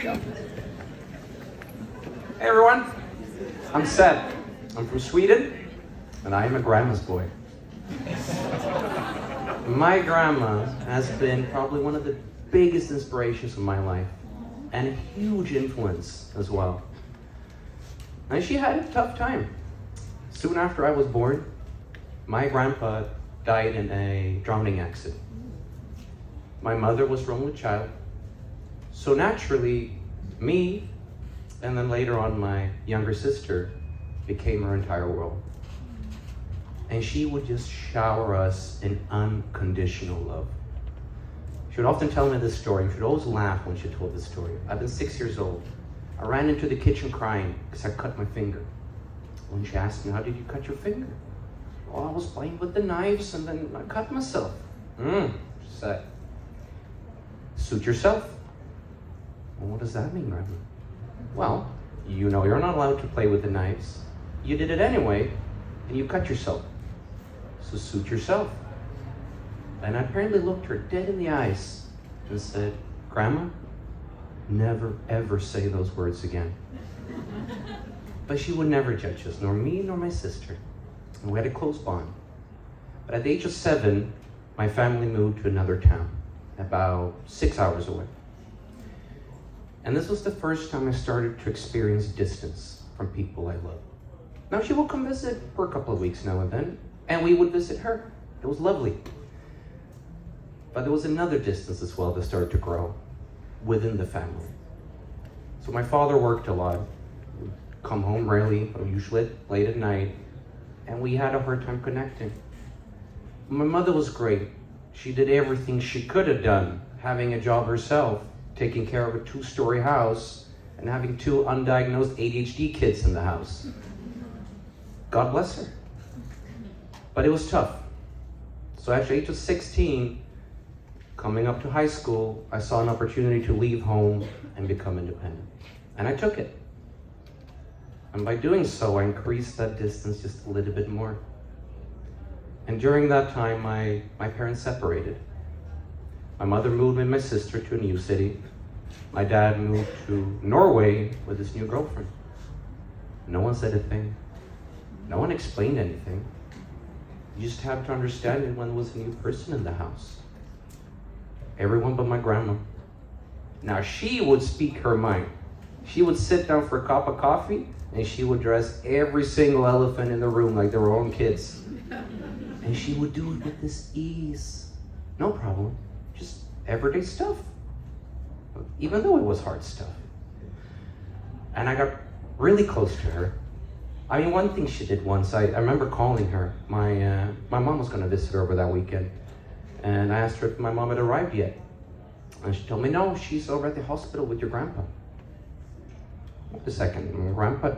Hey everyone, I'm Seb. I'm from Sweden, and I am a grandma's boy. My grandma has been probably one of the biggest inspirations of my life, and a huge influence as well. And she had a tough time. Soon after I was born, my grandpa died in a drowning accident. My mother was her only child, so naturally, me, and then later on my younger sister, became her entire world. And she would just shower us in unconditional love. She would often tell me this story, and she would always laugh when she told this story. I've been 6 years old. I ran into the kitchen crying because I cut my finger. When she asked me, how did you cut your finger? Well, I was playing with the knives and then I cut myself. She said, suit yourself. Well, what does that mean, Grandma? Well, you know you're not allowed to play with the knives. You did it anyway, and you cut yourself. So suit yourself. And I apparently looked her dead in the eyes and said, Grandma, never ever say those words again. But she would never judge us, nor me nor my sister. And we had a close bond. But at the age of 7, my family moved to another town, about 6 hours away. And this was the first time I started to experience distance from people I love. Now she will come visit for a couple of weeks now and then, and we would visit her. It was lovely. But there was another distance as well that started to grow within the family. So my father worked a lot, would come home rarely, but usually late at night, and we had a hard time connecting. My mother was great. She did everything she could have done, having a job herself, taking care of a 2-story house, and having 2 undiagnosed ADHD kids in the house. God bless her. But it was tough. So at the age of 16, coming up to high school, I saw an opportunity to leave home and become independent. And I took it. And by doing so, I increased that distance just a little bit more. And during that time, my parents separated. My mother moved with my sister to a new city. My dad moved to Norway with his new girlfriend. No one said a thing. No one explained anything. You just had to understand it when there was a new person in the house. Everyone but my grandma. Now she would speak her mind. She would sit down for a cup of coffee and she would dress every single elephant in the room like they were own kids. And she would do it with this ease. No problem. Just everyday stuff. Even though it was hard stuff. And I got really close to her. I mean, one thing she did once, I remember calling her. My mom was going to visit her over that weekend. And I asked her if my mom had arrived yet. And she told me, no, she's over at the hospital with your grandpa. Wait a second, my grandpa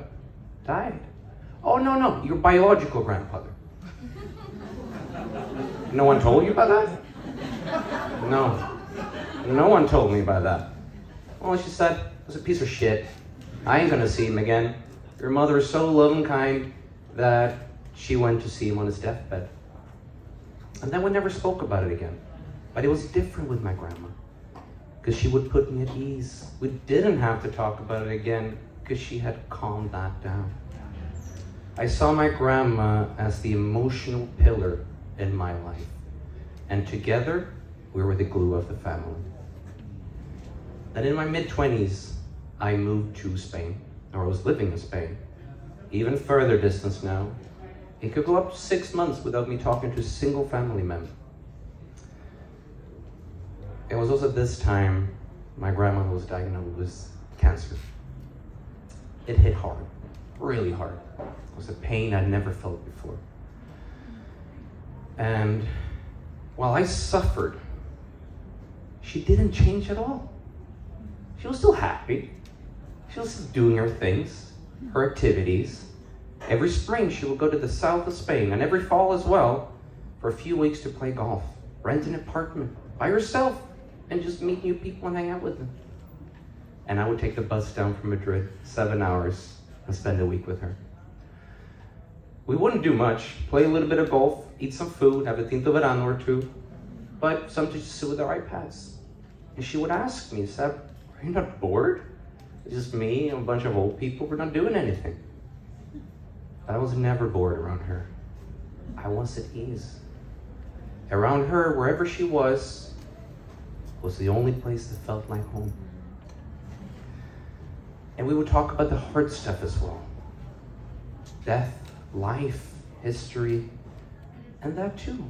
died. Oh, no, your biological grandfather. No one told you about that? No one told me about that. Well, she said, it was a piece of shit. I ain't gonna see him again. Your mother is so loving and kind that she went to see him on his deathbed. And then we never spoke about it again. But it was different with my grandma, because she would put me at ease. We didn't have to talk about it again, because she had calmed that down. I saw my grandma as the emotional pillar in my life. And together, we were the glue of the family. Then in my mid-20s, I moved to Spain, or I was living in Spain. Even further distance now. It could go up to 6 months without me talking to a single family member. It was also this time my grandma was diagnosed with cancer. It hit hard, really hard. It was a pain I'd never felt before. And while I suffered, she didn't change at all. She was still happy. She was still doing her things, her activities. Every spring she would go to the south of Spain, and every fall as well, for a few weeks to play golf, rent an apartment by herself, and just meet new people and hang out with them. And I would take the bus down from Madrid, 7 hours, and spend a week with her. We wouldn't do much, play a little bit of golf, eat some food, have a tinto verano or two, but sometimes just sit with our iPads. And she would ask me, Seb, are you not bored? It's just me and a bunch of old people. We're not doing anything. I was never bored around her. I was at ease. Around her, wherever she was the only place that felt like home. And we would talk about the hard stuff as well. Death, life, history, and that too.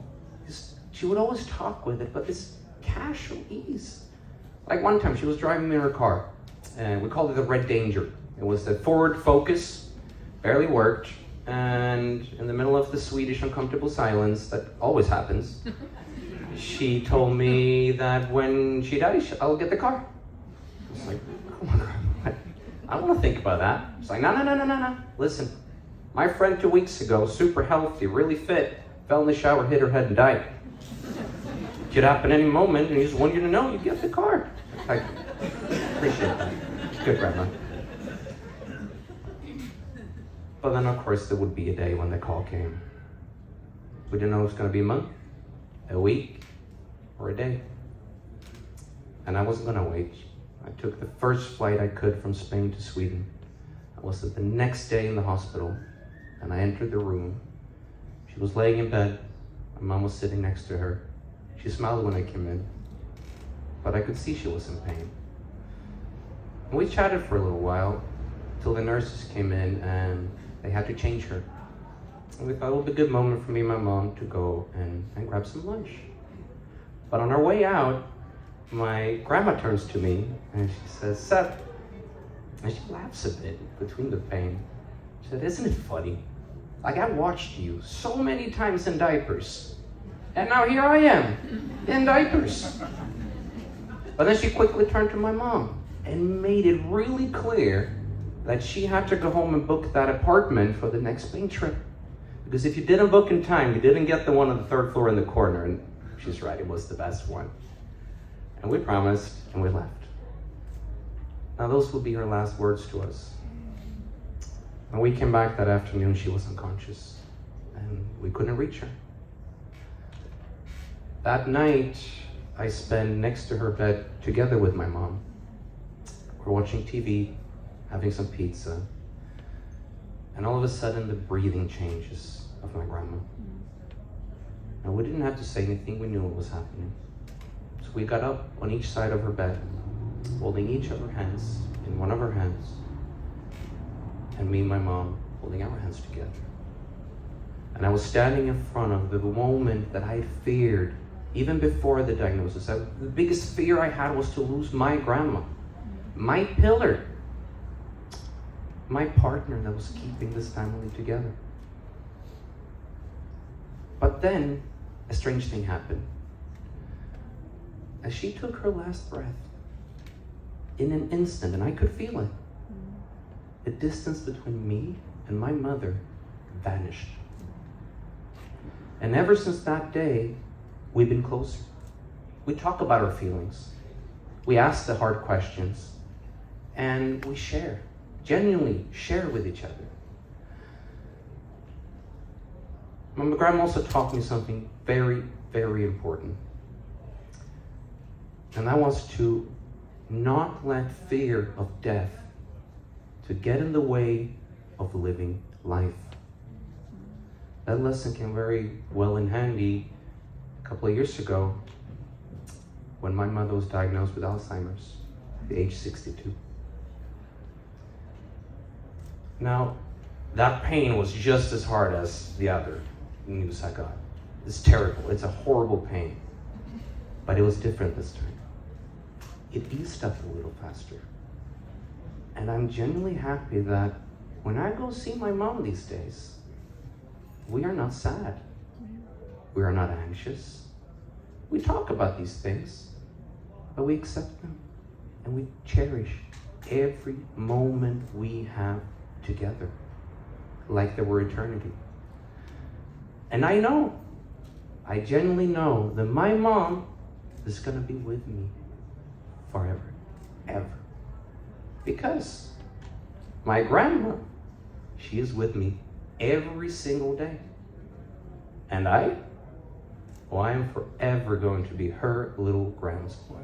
She would always talk with it, but this casual ease. Like one time, she was driving me in her car, and we called it the Red Danger. It was the forward focus, barely worked, and in the middle of the Swedish uncomfortable silence that always happens, she told me that when she dies, I'll get the car. I was like, oh my God, I don't want to think about that. It's like, no. Listen, my friend 2 weeks ago, super healthy, really fit, fell in the shower, hit her head and died. It could happen any moment, and he just wanted you to know you get the car. I appreciate that. Good, Grandma. But then, of course, there would be a day when the call came. We didn't know it was going to be a month, a week, or a day. And I wasn't going to wait. I took the first flight I could from Spain to Sweden. I was the next day in the hospital, and I entered the room. She was laying in bed. My mom was sitting next to her. She smiled when I came in, but I could see she was in pain. And we chatted for a little while, till the nurses came in and they had to change her. And we thought it would be a good moment for me and my mom to go and grab some lunch. But on our way out, my grandma turns to me and she says, Seth, and she laughs a bit between the pain. She said, isn't it funny? Like, I watched you so many times in diapers, and now here I am, in diapers. But then she quickly turned to my mom and made it really clear that she had to go home and book that apartment for the next Spain trip. Because if you didn't book in time, you didn't get the one on the third floor in the corner, and she's right, it was the best one. And we promised, and we left. Now those would be her last words to us. When we came back that afternoon, she was unconscious, and we couldn't reach her. That night, I spent next to her bed together with my mom. We're watching TV, having some pizza, and all of a sudden the breathing changes of my grandma. And we didn't have to say anything, we knew what was happening. So we got up on each side of her bed, holding each of her hands in one of her hands, and me and my mom holding our hands together. And I was standing in front of the moment that I had feared, even before the diagnosis. The biggest fear I had was to lose my grandma, my pillar, my partner that was keeping this family together. But then, a strange thing happened. As she took her last breath, in an instant, and I could feel it, the distance between me and my mother vanished. And ever since that day, we've been closer. We talk about our feelings. We ask the hard questions. And we share, genuinely share with each other. My grandma also taught me something very, very important. And that was to not let fear of death to get in the way of living life. That lesson came very well in handy a couple of years ago when my mother was diagnosed with Alzheimer's at the age 62. Now, that pain was just as hard as the other news I got. It's terrible. It's a horrible pain. But it was different this time. It eased up a little faster. And I'm genuinely happy that when I go see my mom these days, we are not sad. We are not anxious. We talk about these things, but we accept them and we cherish every moment we have together, like they were eternity. And I genuinely know that my mom is going to be with me forever, ever. Because my grandma, she is with me every single day. And I am forever going to be her little grandma's boy.